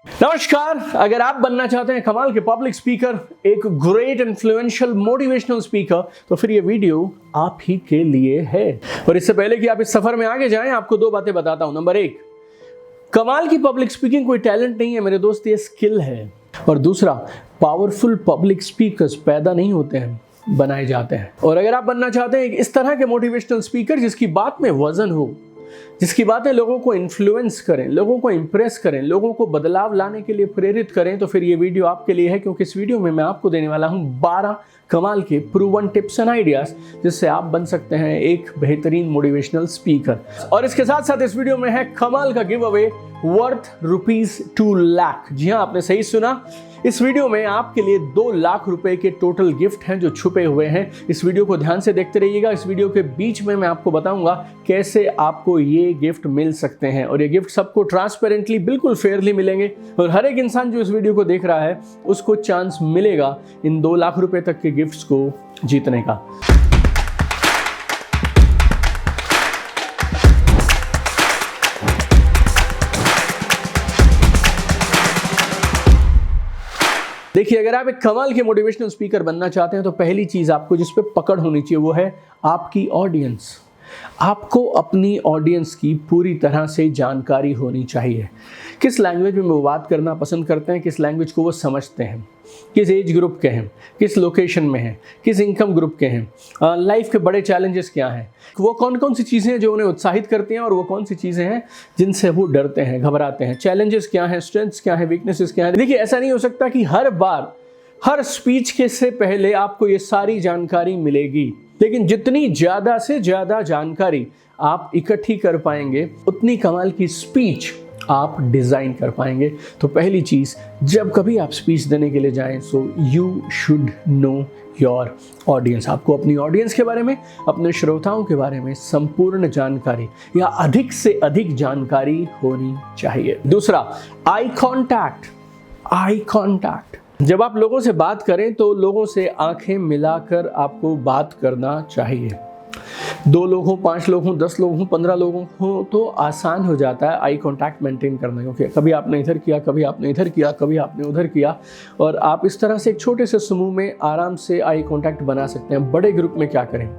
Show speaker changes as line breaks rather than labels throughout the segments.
नमस्कार। अगर आप बनना चाहते हैं कमाल के पब्लिक स्पीकर, एक ग्रेट इन्फ्लुएंशियल मोटिवेशनल स्पीकर, तो फिर ये वीडियो आप ही के लिए है। और इससे पहले कि आप इस सफर में आगे जाएं, आपको दो बातें बताता हूं। नंबर एक, कमाल की पब्लिक स्पीकिंग कोई टैलेंट नहीं है मेरे दोस्त, ये स्किल है। और दूसरा, पावरफुल पब्लिक स्पीकर्स पैदा नहीं होते हैं, बनाए जाते हैं। और अगर आप बनना चाहते हैं इस तरह के मोटिवेशनल स्पीकर जिसकी बात में वजन हो, जिसकी बातें लोगों को इन्फ्लुएंस करें, लोगों को इंप्रेस करें, लोगों को बदलाव लाने के लिए प्रेरित करें, तो फिर ये वीडियो आपके लिए है। क्योंकि इस वीडियो में मैं आपको देने वाला हूं 12 कमाल के प्रूवन टिप्स एंड आइडियाज जिससे आप बन सकते हैं एक बेहतरीन मोटिवेशनल स्पीकर। और इसके साथ साथ इस वीडियो में है कमाल का गिव अवे वर्थ ₹2 लाख। जी हाँ, आपने सही सुना। इस वीडियो में आपके लिए 2 लाख रुपए के टोटल गिफ्ट हैं जो छुपे हुए हैं। इस वीडियो को ध्यान से देखते रहिएगा। इस वीडियो के बीच में मैं आपको बताऊंगा कैसे आपको ये गिफ्ट मिल सकते हैं। और ये गिफ्ट सबको ट्रांसपेरेंटली, बिल्कुल फेयरली मिलेंगे। और हर एक इंसान जो इस वीडियो को देख रहा है उसको चांस मिलेगा इन 2 लाख रुपए तक के गिफ्ट्स को जीतने का। देखिए, अगर आप एक कमाल के मोटिवेशनल स्पीकर बनना चाहते हैं तो पहली चीज आपको जिस पे पकड़ होनी चाहिए वो है आपकी ऑडियंस। आपको अपनी ऑडियंस की पूरी तरह से जानकारी होनी चाहिए। किस लैंग्वेज में वो बात करना पसंद करते हैं, किस लैंग्वेज को वो समझते हैं, किस एज ग्रुप के हैं, किस लोकेशन में हैं, किस इनकम ग्रुप के हैं, लाइफ के बड़े चैलेंजेस क्या हैं, वो कौन कौन सी चीज़ें हैं जो उन्हें उत्साहित करती हैं और वो कौन सी चीज़ें हैं जिनसे वो डरते हैं, घबराते हैं, चैलेंजेस क्या हैं, स्ट्रेंथ्स क्या हैं, वीकनेसेस क्या हैं। देखिए, ऐसा नहीं हो सकता कि हर बार हर स्पीच के से पहले आपको ये सारी जानकारी मिलेगी। लेकिन जितनी ज़्यादा से ज़्यादा जानकारी आप इकट्ठी कर पाएंगे उतनी कमाल की स्पीच आप डिज़ाइन कर पाएंगे। तो पहली चीज़, जब कभी आप स्पीच देने के लिए जाएं, so you should know your audience. आपको अपनी ऑडियंस के बारे में, अपने श्रोताओं के बारे में संपूर्ण जानकारी या अधिक से अधिक जानकारी होनी चाहिए। दूसरा, आई कॉन्टैक्ट। आई कॉन्टैक्ट, जब आप लोगों से बात करें तो लोगों से आंखें मिलाकर आपको बात करना चाहिए। 2 लोग हों, 5 लोग हों, 10 लोग हों, 15 लोग हों तो आसान हो जाता है आई कांटेक्ट मेंटेन करना। क्योंकि कभी आपने इधर किया, कभी आपने इधर किया, कभी आपने उधर किया, और आप इस तरह से एक छोटे से समूह में आराम से आई कांटेक्ट बना सकते हैं। बड़े ग्रुप में क्या करें?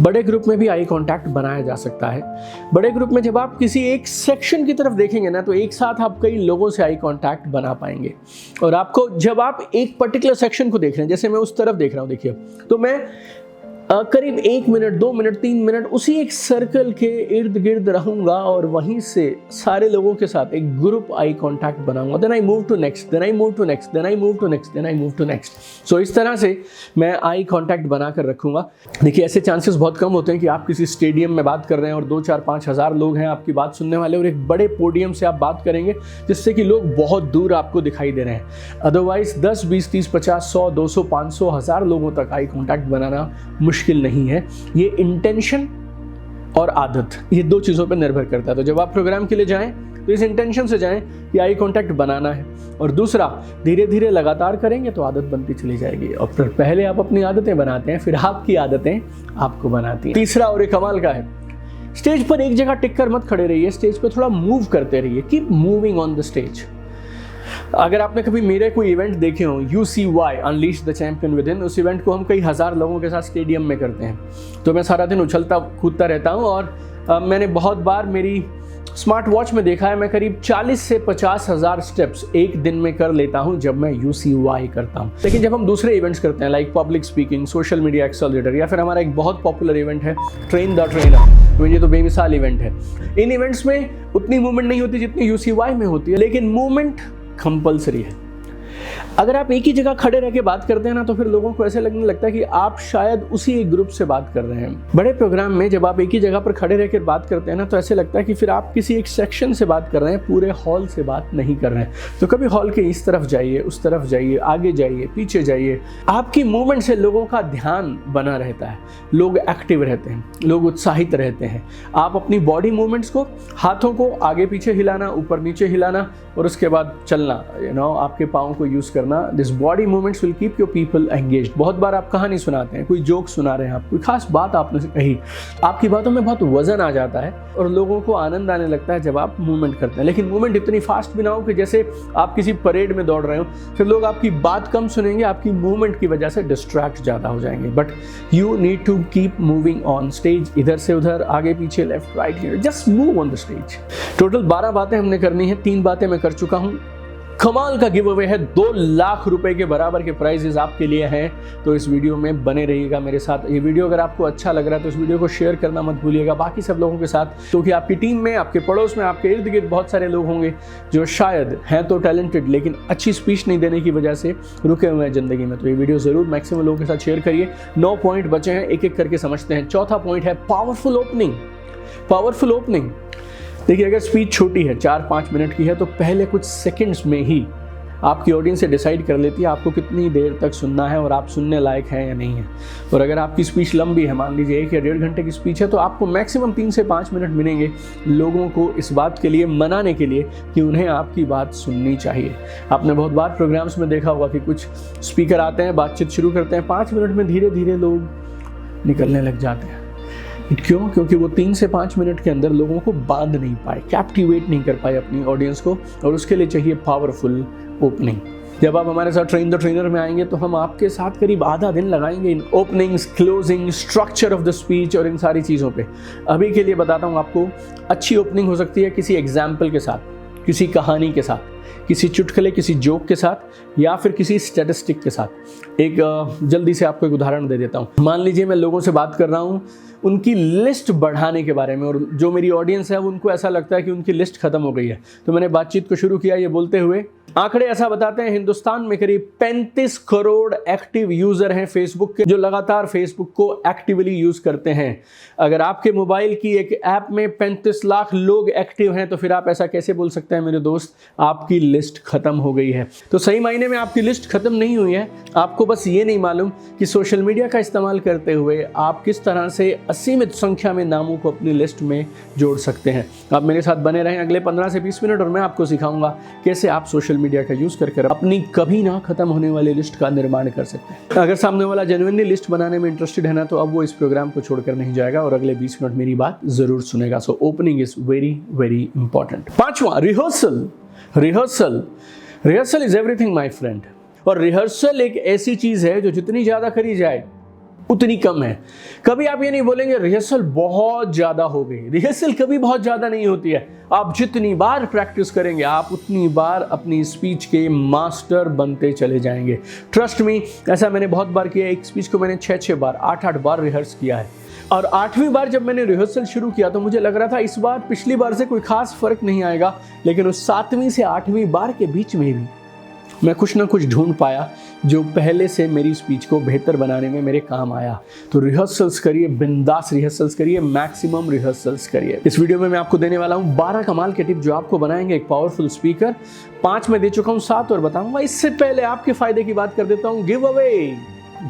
बड़े ग्रुप में भी आई कांटेक्ट बनाया जा सकता है। बड़े ग्रुप में जब आप किसी एक सेक्शन की तरफ देखेंगे ना, तो एक साथ आप कई लोगों से आई कांटेक्ट बना पाएंगे। और आपको जब आप एक पर्टिकुलर सेक्शन को देख रहे हैं, जैसे मैं उस तरफ देख रहा हूं, देखिए, तो मैं करीब 1 मिनट, 2 मिनट, 3 मिनट उसी एक सर्कल के इर्द गिर्द रहूंगा और वहीं से सारे लोगों के साथ एक ग्रुप आई कांटेक्ट बनाऊंगा। Then I move to next, then I move to next, then I move to next, then I move to next. So इस तरह से मैं आई कांटेक्ट बनाकर रखूंगा। देखिए, ऐसे चांसेस बहुत कम होते हैं कि आप किसी स्टेडियम में बात कर रहे हैं और 2, 4, 5 हज़ार लोग हैं आपकी बात सुनने वाले, और एक बड़े पोडियम से आप बात करेंगे जिससे कि लोग बहुत दूर आपको दिखाई दे रहे हैं। अदरवाइज 10, 20, 30, 50, 100, 200, 500, 1000 लोगों तक आई कांटेक्ट बनाना मुश्किल नहीं है। ये इंटेंशन और आदत, ये 2 चीजों पर निर्भर करता है। तो जब आप प्रोग्राम के लिए जाएं तो इस इंटेंशन से जाएं कि आई कांटेक्ट बनाना है, और दूसरा, धीरे धीरे लगातार करेंगे तो आदत बनती चली जाएगी। और फिर पहले आप अपनी आदतें बनाते हैं, फिर आपकी आदतें आपको बनाती हैं। तीसरा और एक कमाल का है, स्टेज पर एक जगह टिक कर मत खड़े रहिए, स्टेज पर थोड़ा मूव करते रहिए। Keep moving on the stage. अगर आपने कभी मेरे कोई इवेंट देखे हो, UCY unleash the champion with in, उस इवेंट को हम कई हज़ार लोगों के साथ स्टेडियम में करते हैं। तो मैं सारा दिन उछलता कूदता रहता हूँ, और मैंने बहुत बार मेरी स्मार्ट वॉच में देखा है, मैं करीब 40 से 50 हज़ार स्टेप्स एक दिन में कर लेता हूँ जब मैं UCY करता हूँ। लेकिन जब हम दूसरे इवेंट्स करते हैं, like public speaking, social media accelerator, या फिर हमारा एक बहुत पॉपुलर इवेंट है ट्रेन द ट्रेनर, तो ये तो बेमिसाल इवेंट है। इन इवेंट्स में उतनी मूवमेंट नहीं होती जितनी UCY में होती है, लेकिन मूवमेंट कंपल्सरी है। अगर आप एक ही जगह खड़े रह के बात करते हैं ना, तो फिर लोगों को ऐसे लगने लगता है कि आप शायद उसी एक ग्रुप से बात कर रहे हैं। बड़े प्रोग्राम में जब आप एक ही जगह पर खड़े रह कर बात करते हैं ना, तो ऐसे लगता है कि फिर आप किसी एक सेक्शन से बात कर रहे हैं, पूरे हॉल से बात नहीं कर रहे हैं। तो कभी हॉल के इस तरफ जाइए, उस तरफ जाइए, आगे जाइए, पीछे जाइए। आपकी मूवमेंट से लोगों का ध्यान बना रहता है, लोग एक्टिव रहते हैं, लोग उत्साहित रहते हैं। आप अपनी बॉडी मूवमेंट्स को, हाथों को आगे पीछे हिलाना, ऊपर नीचे हिलाना, और उसके बाद चलना, आपके पाँव को यूज़ करना। This body movements will keep your people engaged. बहुत बार आप कहानी सुनाते हैं, कोई जोक सुना रहे हैं आप, कोई खास बात आपने कही, आपकी बातों में बहुत वजन आ जाता है और लोगों को आनंद आने लगता है जब आप मूवमेंट करते हैं। लेकिन मूवमेंट इतनी फास्ट भी ना हो कि जैसे आप किसी परेड में दौड़ रहे हो, फिर लोग आपकी बात कम सुनेंगे, आपकी मूवमेंट की वजह से डिस्ट्रैक्ट ज़्यादा हो जाएंगे। But you need to keep moving on stage, इधर से उधर, आगे पीछे, left right, just move on the stage. Total 12 बातें हमने करनी है, 3 बातें मैं कर चुका हूँ। कमाल का गिव अवे है, 2 लाख रुपए के बराबर के प्राइजेस आपके लिए हैं, तो इस वीडियो में बने रहिएगा मेरे साथ। ये वीडियो अगर आपको अच्छा लग रहा है तो इस वीडियो को शेयर करना मत भूलिएगा बाकी सब लोगों के साथ, क्योंकि आपकी टीम में, आपके पड़ोस में, आपके इर्द गिर्द बहुत सारे लोग होंगे जो शायद हैं तो टैलेंटेड लेकिन अच्छी स्पीच नहीं देने की वजह से रुके हुए हैं जिंदगी में। तो ये वीडियो जरूर मैक्सिमम लोगों के साथ शेयर करिए। 9 पॉइंट बचे हैं, एक एक करके समझते हैं। चौथा पॉइंट है पावरफुल ओपनिंग। पावरफुल ओपनिंग, देखिए अगर स्पीच छोटी है, 4-5 मिनट की है, तो पहले कुछ सेकंड्स में ही आपकी ऑडियंस से डिसाइड कर लेती है आपको कितनी देर तक सुनना है और आप सुनने लायक हैं या नहीं है। और अगर आपकी स्पीच लंबी है, मान लीजिए 1 या 1.5 घंटे की स्पीच है, तो आपको मैक्सिमम 3 से 5 मिनट मिलेंगे लोगों को इस बात के लिए मनाने के लिए कि उन्हें आपकी बात सुननी चाहिए। आपने बहुत बार प्रोग्राम्स में देखा होगा कि कुछ स्पीकर आते हैं, बातचीत शुरू करते हैं, 5 मिनट में धीरे धीरे लोग निकलने लग जाते हैं। क्यों? क्योंकि वो 3 से 5 मिनट के अंदर लोगों को बांध नहीं पाए, कैप्टिवेट नहीं कर पाए अपनी ऑडियंस को, और उसके लिए चाहिए पावरफुल ओपनिंग। जब आप हमारे साथ ट्रेन द ट्रेनर में आएंगे तो हम आपके साथ करीब आधा दिन लगाएंगे इन openings, closing, structure of the speech और इन सारी चीज़ों पे। अभी के लिए बताता हूँ आपको, अच्छी ओपनिंग हो सकती है किसी एग्जाम्पल के साथ, किसी कहानी के साथ, किसी चुटकुले, किसी जोक के साथ, या फिर किसी स्टैटिस्टिक के साथ। एक जल्दी से आपको एक उदाहरण दे देता हूँ। मान लीजिए मैं लोगों से बात कर रहा हूँ उनकी लिस्ट बढ़ाने के बारे में, और जो मेरी ऑडियंस है उनको ऐसा लगता है कि उनकी लिस्ट खत्म हो गई है। तो मैंने बातचीत को शुरू किया ये बोलते हुए, आंकड़े ऐसा बताते हैं हिंदुस्तान में करीब 35 करोड़ एक्टिव यूजर हैं फेसबुक के, जो लगातार फेसबुक को एक्टिवली यूज करते हैं। अगर आपके मोबाइल की एक ऐप में 35 लाख लोग एक्टिव हैं तो फिर आप ऐसा कैसे बोल सकते हैं मेरे दोस्त आपकी लिस्ट खत्म हो गई है? तो सही मायने में आपकी लिस्ट खत्म नहीं हुई है, आपको बस ये नहीं मालूम कि सोशल मीडिया का इस्तेमाल करते हुए आप किस तरह से असीमित संख्या में नामों को अपनी लिस्ट में जोड़ सकते हैं। आप मेरे साथ बने रहें अगले 15 से 20 मिनट और मैं आपको सिखाऊंगा कैसे आप सोशल मीडिया का यूज कर अपनी कभी ना खत्म होने वाली लिस्ट का निर्माण कर सकते हैं। अगर सामने वाला जेन्युइनली लिस्ट बनाने में इंटरेस्टेड है ना, तो अब वो इस प्रोग्राम को छोड़कर नहीं जाएगा और अगले 20 मिनट मेरी बात जरूर सुनेगा। So opening is very very important. 5वां, rehearsal. Rehearsal, rehearsal is everything my friend. और रिहर्सल एक ऐसी चीज है जो जितनी ज्यादा करी जाए उतनी कम है। कभी आप ये नहीं बोलेंगे रिहर्सल बहुत ज्यादा हो गई। रिहर्सल कभी बहुत ज्यादा नहीं होती है। आप जितनी बार प्रैक्टिस करेंगे आप उतनी बार अपनी स्पीच के मास्टर बनते चले जाएंगे। ट्रस्ट मी, ऐसा मैंने बहुत बार किया। एक स्पीच को मैंने 6-6 बार, 8-8 बार रिहर्स किया है। और 8वीं बार जब मैंने रिहर्सल शुरू किया तो मुझे लग रहा था इस बार पिछली बार से कोई खास फर्क नहीं आएगा, लेकिन उस 7वीं से 8वीं बार के बीच में भी मैं कुछ ना कुछ ढूंढ पाया जो पहले से मेरी स्पीच को बेहतर बनाने में मेरे काम आया। तो रिहर्सल्स करिए, बिंदास रिहर्सल्स करिए, मैक्सिमम रिहर्सल्स करिए। इस वीडियो में मैं आपको देने वाला हूं 12 कमाल के टिप जो आपको बनाएंगे एक पावरफुल स्पीकर। 5 में दे चुका हूं, 7 और बताऊंगा। इससे पहले आपके फायदे की बात कर देता हूं, गिव अवे।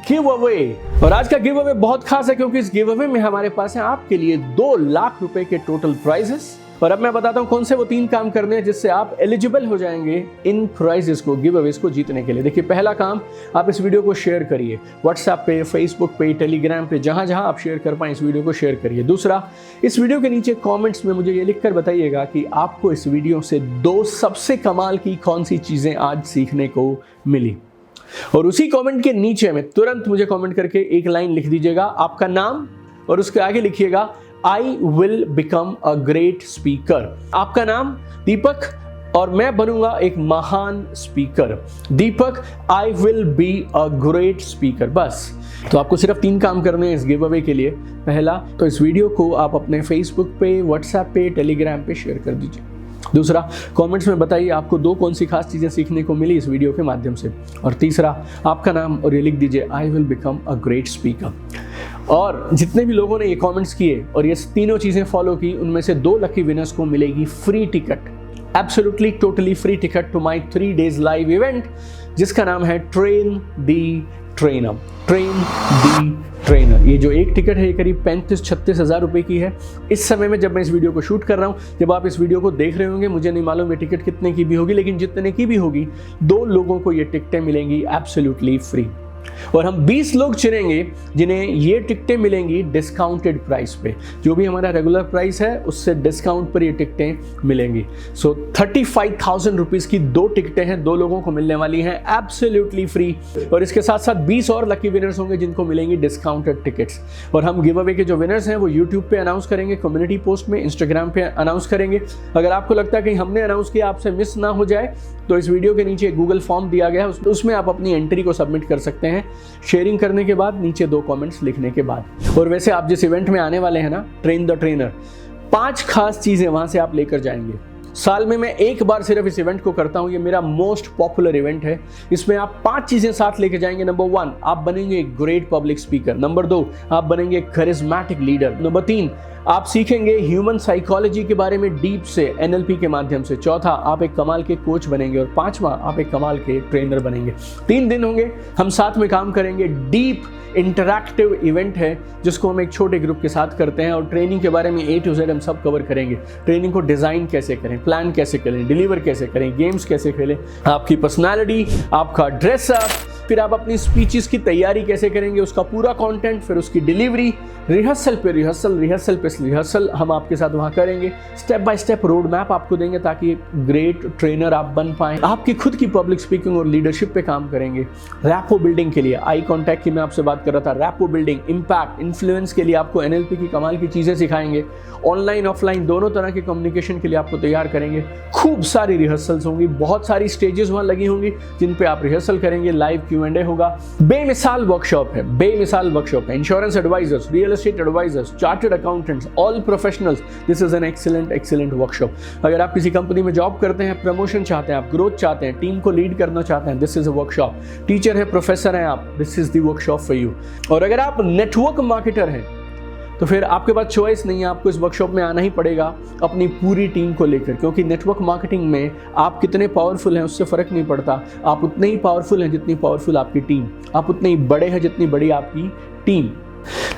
गिव अवे, और आज का गिव अवे बहुत खास है क्योंकि इस गिव अवे में हमारे पास है आपके लिए 2 लाख रुपए के टोटल प्राइजेस। और अब मैं बताता हूं कौन से वो 3 काम करने हैं जिससे आप एलिजिबल हो जाएंगे इन प्राइजेस को, गिव अवेज को जीतने के लिए। देखिए, पहला काम, आप इस वीडियो को शेयर करिए व्हाट्सएप पे, फेसबुक पे, टेलीग्राम पे, जहां जहां आप शेयर कर पाए इस वीडियो को शेयर करिए। दूसरा, इस वीडियो के नीचे कमेंट्स में मुझे ये लिखकर बताइएगा कि आपको इस वीडियो से 2 सबसे कमाल की कौन सी चीजें आज सीखने को मिली। और उसी कमेंट के नीचे में तुरंत मुझे कमेंट करके एक लाइन लिख दीजिएगा, आपका नाम, और उसके आगे लिखिएगा I will become a great speaker. आपका नाम दीपक और मैं बनूंगा एक महान speaker. Deepak, I will be a great speaker. बस, तो आपको सिर्फ 3 काम करने हैं इस गिव अवे के लिए। पहला, तो इस वीडियो को आप अपने फेसबुक पे, व्हाट्सएप पे, टेलीग्राम पे शेयर कर दीजिए। दूसरा, कमेंट्स में बताइए आपको 2 कौन सी खास चीज़ें सीखने को मिली इस वीडियो के माध्यम से। और तीसरा, आपका नाम और ये लिख दीजिए, I will become a great speaker. और जितने भी लोगों ने ये कमेंट्स किए और ये तीनों चीज़ें फॉलो की, उनमें से 2 लकी विनर्स को मिलेगी free ticket, absolutely totally free ticket to my 3 days live event, जिसका नाम है train the train the trainer. ये जो एक टिकट है ये करीब 35-36 हज़ार रुपये की है इस समय में, जब मैं इस वीडियो को शूट कर रहा हूँ। जब आप इस वीडियो को देख रहे होंगे मुझे नहीं मालूम ये टिकट कितने की भी होगी, लेकिन जितने की भी होगी 2 लोगों को ये टिकटें मिलेंगी एब्सोल्युटली फ्री। और हम 20 लोग चुनेंगे जिन्हें ये टिकटें मिलेंगी डिस्काउंटेड प्राइस पे। जो भी हमारा रेगुलर प्राइस है उससे डिस्काउंट पर ये टिकटें मिलेंगी। सो 35,000 रुपीज़ की 2 टिकटें हैं, 2 लोगों को मिलने वाली हैं एब्सोल्युटली फ्री। और इसके साथ साथ 20 और लकी विनर्स होंगे जिनको मिलेंगी डिस्काउंटेड टिकट्स। और हम गिव अवे के जो विनर्स हैं वो यूट्यूब पे अनाउंस करेंगे, कम्युनिटी पोस्ट में, इंस्टाग्राम पे अनाउंस करेंगे। अगर आपको लगता है कि हमने अनाउंस किया आपसे मिस ना हो जाए तो इस वीडियो के नीचे गूगल फॉर्म दिया गया है, उसमें आप अपनी एंट्री को सबमिट कर सकते हैं, शेयरिंग करने के बाद, नीचे 2 कमेंट्स लिखने के बाद। और वैसे आप जिस इवेंट में आने वाले हैं ना, ट्रेन द ट्रेनर, 5 खास चीज़ें वहाँ से आप लेकर जाएंगे। साल में मैं एक बार सिर्फ इस इवेंट को करता हूँ, ये मेरा मोस्ट पॉपुलर इवेंट है। इसमें आप 5 चीज़ें साथ लेके जाएंगे। नंबर 1, आप बनेंगे एक ग्रेट पब्लिक स्पीकर। नंबर 2, आप बनेंगे एक करिज्मेटिक लीडर। नंबर 3, आप सीखेंगे ह्यूमन साइकोलॉजी के बारे में डीप से NLP के माध्यम से। चौथा, आप एक कमाल के कोच बनेंगे। और 5वां, आप एक कमाल के ट्रेनर बनेंगे। 3 दिन होंगे, हम साथ में काम करेंगे। डीप इंटरैक्टिव इवेंट है जिसको हम एक छोटे ग्रुप के साथ करते हैं। और ट्रेनिंग के बारे में A to Z हम सब कवर करेंगे। ट्रेनिंग को डिज़ाइन कैसे करें, प्लान कैसे करें, डिलीवर कैसे करें, गेम्स कैसे खेलें, आपकी पर्सनालिटी, आपका ड्रेसअप, फिर आप अपनी स्पीचेस की तैयारी कैसे करेंगे, उसका पूरा कंटेंट, फिर उसकी डिलीवरी, रिहर्सल पे रिहर्सल हम आपके साथ वहाँ करेंगे। Step by step road map आपको देंगे ताकि एक ग्रेट ट्रेनर आप बन पाएं। आपकी खुद की पब्लिक स्पीकिंग और लीडरशिप पे काम करेंगे। रैपो बिल्डिंग के लिए, आई कॉन्टैक्ट की मैं आपसे बात कर रहा था, रैपो बिल्डिंग, इम्पैक्ट, इन्फ्लुएंस के लिए आपको NLP की कमाल की चीज़ें सिखाएंगे। ऑनलाइन ऑफलाइन दोनों तरह के कम्युनिकेशन के लिए आपको तैयार करेंगे। खूब सारी रिहर्सल्स होंगी, बहुत सारी स्टेजेस वहाँ लगी होंगी जिन पे आप रिहर्सल करेंगे। लाइव Q&A होगा। बेमिसाल वर्कशॉप है। Insurance advisers, real estate advisers, chartered accountants, all professionals, this is an excellent workshop. अगर आप किसी कंपनी में जॉब करते हैं, प्रमोशन चाहते हैं, आप ग्रोथ चाहते हैं, टीम को लीड करना चाहते हैं, this is a workshop. Teacher है, प्रोफेसर हैं आप, this is the workshop for you. और अगर आप नेटवर्क मार्केटर हैं तो फिर आपके पास चॉइस नहीं है, आपको इस वर्कशॉप में आना ही पड़ेगा अपनी पूरी टीम को लेकर। क्योंकि नेटवर्क मार्केटिंग में आप कितने पावरफुल हैं उससे फ़र्क नहीं पड़ता। आप उतने ही पावरफुल हैं जितनी पावरफुल आपकी टीम, आप उतने ही बड़े हैं जितनी बड़ी आपकी टीम।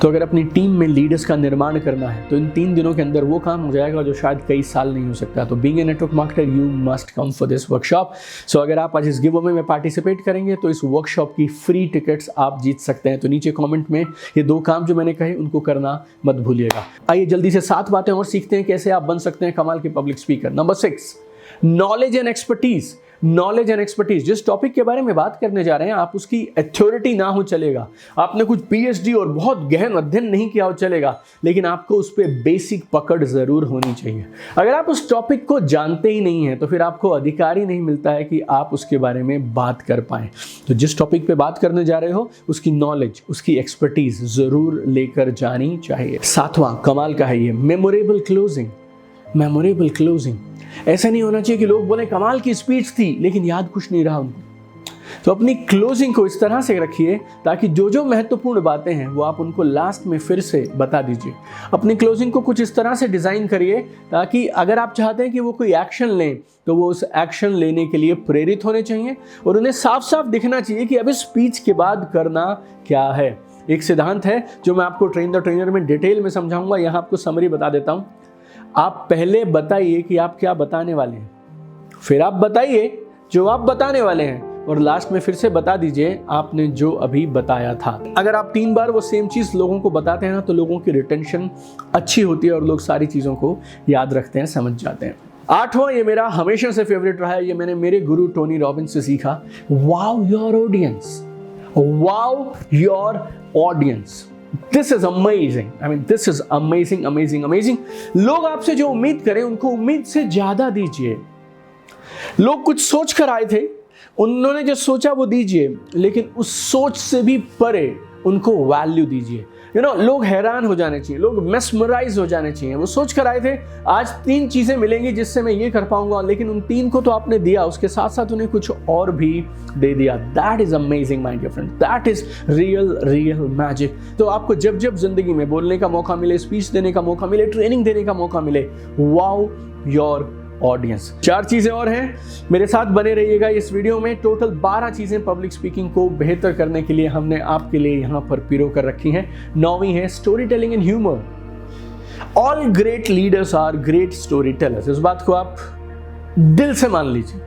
तो अगर अपनी टीम में लीडर्स का निर्माण करना है तो इन 3 दिनों के अंदर वो काम हो जाएगा जो शायद कई साल नहीं हो सकता। तो being a network marketer you must come for this workshop. So अगर आप आज इस गिव अवे में पार्टिसिपेट करेंगे तो इस वर्कशॉप की फ्री टिकट्स आप जीत सकते हैं। तो नीचे कमेंट में ये 2 काम जो मैंने कहे उनको करना मत भूलिएगा। आइए जल्दी से 7 बातें और सीखते हैं कैसे आप बन सकते हैं कमाल के public speaker. Number 6, knowledge and expertise. Knowledge and expertise, जिस टॉपिक के बारे में बात करने जा रहे हैं आप उसकी अथॉरिटी ना हो चलेगा, आपने कुछ PhD और बहुत गहन अध्ययन नहीं किया हो चलेगा, लेकिन आपको उस पर बेसिक पकड़ जरूर होनी चाहिए। अगर आप उस टॉपिक को जानते ही नहीं हैं तो फिर आपको अधिकार ही नहीं मिलता है कि आप उसके बारे में बात कर पाएं। तो जिस टॉपिक पे बात करने जा रहे हो उसकी नॉलेज, उसकी एक्सपर्टीज जरूर लेकर जानी चाहिए। 7वां कमाल का है ये, मेमोरेबल क्लोजिंग। ऐसा नहीं होना चाहिए कि लोग बोले कमाल की स्पीच थी लेकिन याद कुछ नहीं रहा उनको। तो अपनी क्लोजिंग को इस तरह से रखिए ताकि जो महत्वपूर्ण बातें हैं वो आप उनको लास्ट में फिर से बता दीजिए। अपनी क्लोजिंग को कुछ इस तरह से डिज़ाइन करिए ताकि अगर आप चाहते हैं कि वो कोई एक्शन लें तो वो उस एक्शन लेने के लिए प्रेरित होने चाहिए और उन्हें साफ साफ दिखना चाहिए कि अब इस स्पीच के बाद करना क्या है। एक सिद्धांत है जो मैं आपको ट्रेन द ट्रेनर में डिटेल में समझाऊंगा, यहाँ आपको समरी बता देता हूँ। आप पहले बताइए कि आप क्या बताने वाले हैं, फिर आप बताइए जो आप बताने वाले हैं और लास्ट में फिर से बता दीजिए आपने जो अभी बताया था। अगर आप 3 बार वो सेम चीज़ लोगों को बताते हैं ना तो लोगों की रिटेंशन अच्छी होती है और लोग सारी चीज़ों को याद रखते हैं, समझ जाते हैं। 8वां, ये मेरा हमेशा से फेवरेट रहा है, ये मैंने मेरे गुरु टोनी रॉबिन्स से सीखा। Wow your audience. This is amazing. I mean, this is amazing. लोग आपसे जो उम्मीद करें उनको उम्मीद से ज्यादा दीजिए। लोग कुछ सोच कर आए थे, उन्होंने जो सोचा वो दीजिए, लेकिन उस सोच से भी परे उनको वैल्यू दीजिए। लोग हैरान हो जाने चाहिए, लोग मेस्मराइज हो जाने चाहिए। वो सोच कर आए थे आज 3 चीजें मिलेंगी जिससे मैं ये कर पाऊंगा, लेकिन उन 3 को तो आपने दिया, उसके साथ साथ उन्हें कुछ और भी दे दिया। That is amazing my dear friend, that is real magic. तो आपको जब जब जिंदगी में बोलने का मौका मिले, स्पीच देने का मौका मिले, ट्रेनिंग देने का मौका मिले, वाओ योर ऑडियंस। 4 चीजें और हैं, मेरे साथ बने रहिएगा इस वीडियो में। टोटल 12 चीजें पब्लिक स्पीकिंग को बेहतर करने के लिए हमने आपके लिए यहाँ पर पिरो कर रखी हैं। 9वीं है story telling and humour. All great leaders are great storytellers. इस बात को आप दिल से मान लीजिए।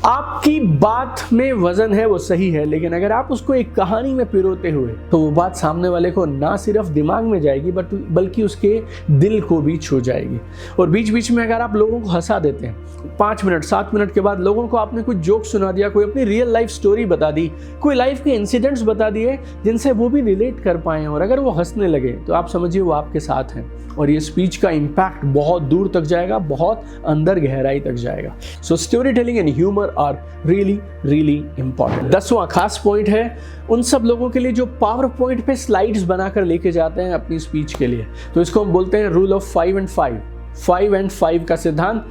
आपकी बात में वजन है वो सही है, लेकिन अगर आप उसको एक कहानी में पिरोते हुए तो वो बात सामने वाले को ना सिर्फ दिमाग में जाएगी बल्कि उसके दिल को भी छू जाएगी। और बीच बीच में अगर आप लोगों को हंसा देते हैं, 5 मिनट 7 मिनट के बाद लोगों को आपने कुछ जोक सुना दिया, कोई अपनी रियल लाइफ स्टोरी बता दी, कोई लाइफ के इंसिडेंट्स बता दिए जिनसे वो भी रिलेट कर पाए, और अगर वो हंसने लगे तो आप समझिए वो आपके साथ हैं और ये स्पीच का इम्पैक्ट बहुत दूर तक जाएगा, बहुत अंदर गहराई तक जाएगा। So story telling and humour are really really important. 10वां खास पॉइंट है उन सब लोगों के लिए जो पावर पॉइंट पे स्लाइड्स बनाकर लेके जाते हैं अपनी स्पीच के लिए। तो इसको हम बोलते हैं रूल ऑफ 5 and 5, 5 and 5 का सिद्धांत।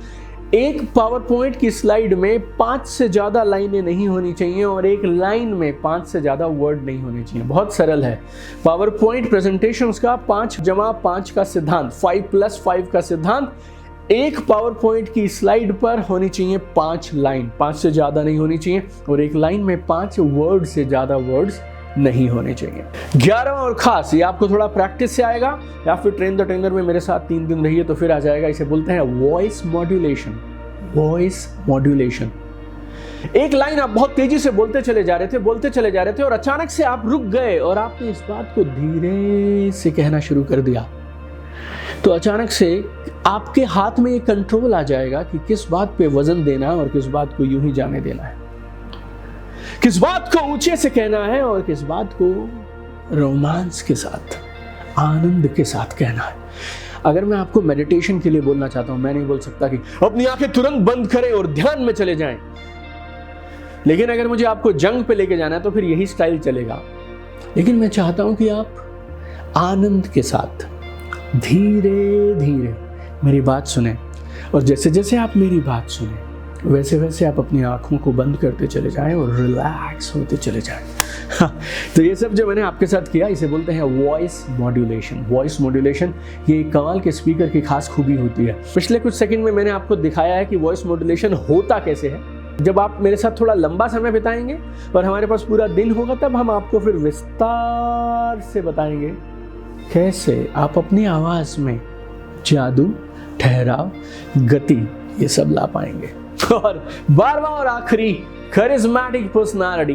एक पावर पॉइंट की स्लाइड में 5 से ज्यादा लाइनें नहीं होनी चाहिए और एक लाइन में 5 से ज्यादा वर्ड नहीं होने चाहिए। बहुत सरल है पावर पॉइंट प्रेजेंटेशंस का 5+5 का सिद्धांत, 5+5 का सिद्धांत। एक पावर पॉइंट की स्लाइड पर होनी चाहिए 5 लाइन, 5 से ज्यादा नहीं होनी चाहिए, और एक लाइन में 5 वर्ड से ज्यादा वर्ड्स नहीं होने चाहिए। 11वां और खास, ये आपको थोड़ा प्रैक्टिस से आएगा या फिर ट्रेन द ट्रेनर में मेरे साथ 3 दिन रहिए तो फिर आ जाएगा। इसे बोलते हैं वॉइस मॉड्यूलेशन। Voice modulation. एक लाइन आप बहुत तेजी से बोलते चले जा रहे थे और अचानक से आप रुक गए और आपने इस बात को धीरे से कहना शुरू कर दिया, तो अचानक से आपके हाथ में एक कंट्रोल आ जाएगा कि किस बात पे वजन देना और किस बात को यूं ही जाने देना है, किस बात को ऊंचे से कहना है और किस बात को रोमांस के साथ, आनंद के साथ कहना है। अगर मैं आपको मेडिटेशन के लिए बोलना चाहता हूं, मैं नहीं बोल सकता कि अपनी आंखें तुरंत बंद करें और ध्यान में चले जाएं, लेकिन अगर मुझे आपको जंग पे लेके जाना है तो फिर यही स्टाइल चलेगा। लेकिन मैं चाहता हूं कि आप आनंद के साथ धीरे धीरे मेरी बात सुने, और जैसे जैसे आप मेरी बात सुने वैसे वैसे आप अपनी आंखों को बंद करते चले जाएं और रिलैक्स होते चले जाएं। तो ये सब जो मैंने आपके साथ किया इसे बोलते हैं वॉइस मॉड्यूलेशन। वॉइस मॉड्यूलेशन ये कमाल के स्पीकर की खास खूबी होती है। पिछले कुछ सेकंड में मैंने आपको दिखाया है कि वॉइस मॉड्यूलेशन होता कैसे है। जब आप मेरे साथ थोड़ा लंबा समय बिताएंगे और हमारे पास पूरा दिन होगा, तब हम आपको फिर विस्तार से बताएंगे कैसे आप अपनी आवाज में जादू, ठहराव, गति ये सब ला पाएंगे। और 12वां और आखिरी, करिश्मेटिक पर्सनालिटी।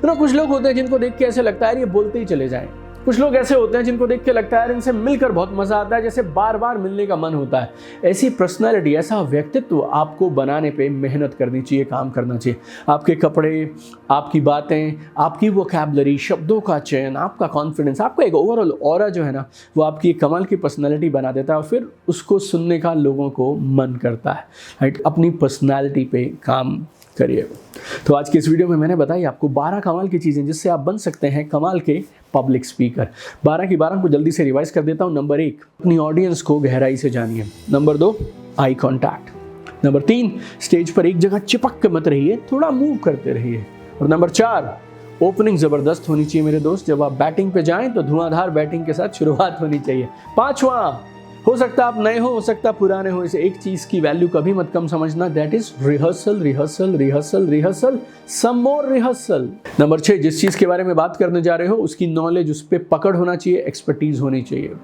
कुछ लोग होते हैं जिनको देख के ऐसे लगता है ये बोलते ही चले जाएं। कुछ लोग ऐसे होते हैं जिनको देख के लगता है इनसे मिलकर बहुत मजा आता है, जैसे बार बार मिलने का मन होता है। ऐसी पर्सनालिटी, ऐसा व्यक्तित्व आपको बनाने पे मेहनत करनी चाहिए, काम करना चाहिए। आपके कपड़े, आपकी बातें, आपकी वोकैबुलरी, शब्दों का चयन, आपका कॉन्फिडेंस, आपका एक ओवरऑल ऑरा जो है ना, वो आपकी एक कमाल की पर्सनालिटी बना देता है और फिर उसको सुनने का लोगों को मन करता है। राइट, अपनी पर्सनालिटी पे काम करिए। तो आज की इस वीडियो में मैंने बताई आपको 12 कमाल की चीज़ें जिससे आप बन सकते हैं कमाल के पब्लिक स्पीकर। 12 की 12 को जल्दी से रिवाइज कर देता हूँ। नंबर 1, अपनी ऑडियंस को गहराई से जानिए। Number 2, eye contact. Number 3, stage पर एक जगह चिपक के मत रहिए, थोड़ा मूव करते रहिए। और नंबर 4, ओपनिंग ज़बरदस्त होनी चाहिए मेरे दोस्त। जब आप बैटिंग पे जाएं तो धुआंधार बैटिंग के साथ शुरुआत होनी चाहिए। 5वां, हो सकता आप नए हो सकता पुराने हो, इसे एक चीज की वैल्यू कभी मत कम समझना, that is rehearsal, rehearsal, rehearsal, rehearsal, some more rehearsal. Number 6, जिस चीज के बारे में बात करने जा रहे हो उसकी नॉलेज, उस पर पकड़ होना चाहिए, एक्सपर्टीज होनी चाहिए।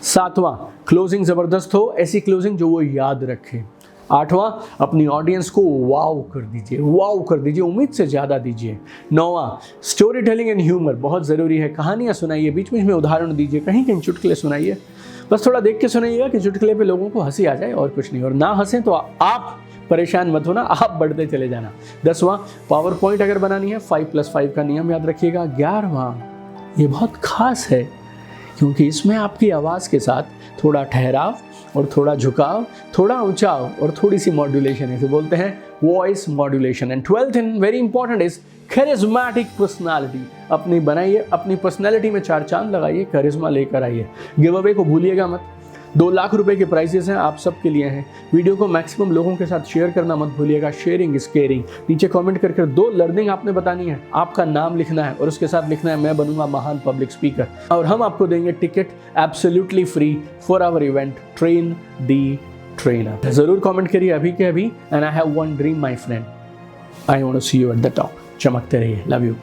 7वां, क्लोजिंग जबरदस्त हो, ऐसी क्लोजिंग जो वो याद रखे। 8वां, अपनी ऑडियंस को वाव कर दीजिए, उम्मीद से ज़्यादा दीजिए। 9वां, स्टोरी टेलिंग एंड ह्यूमर, बहुत ज़रूरी है। कहानियाँ सुनाइए, बीच बीच में उदाहरण दीजिए, कहीं कहीं चुटकुले सुनाइए, बस थोड़ा देख के सुनाइएगा कि चुटकुले पे लोगों को हंसी आ जाए और कुछ नहीं। और ना हंसें तो आप परेशान मत होना, आप बढ़ते चले जाना। 10वां, पावर पॉइंट अगर बनानी है 5+5 का नियम याद रखिएगा। 11वां, ये बहुत खास है क्योंकि इसमें आपकी आवाज़ के साथ थोड़ा ठहराव और थोड़ा झुकाव, थोड़ा ऊंचाव और थोड़ी सी मॉड्यूलेशन, इसे बोलते हैं voice modulation. And 12th and very important is charismatic personality. अपनी बनाइए, अपनी पर्सनालिटी में 4 चांद लगाइए, करिश्मा लेकर आइए। गिव अवे को भूलिएगा मत। 2 लाख रुपए के प्राइजेस हैं, आप सबके लिए हैं। वीडियो को मैक्सिमम लोगों के साथ शेयर करना मत भूलिएगा, शेयरिंग इज केयरिंग। नीचे कमेंट करके 2 लर्निंग आपने बतानी है, आपका नाम लिखना है और उसके साथ लिखना है मैं बनूंगा महान पब्लिक स्पीकर, और हम आपको देंगे ticket absolutely free for our event train the trainer. जरूर कमेंट करिए अभी के अभी। And I have one dream my friend, I want to see you at the top. चमकते रहिए, लव यू।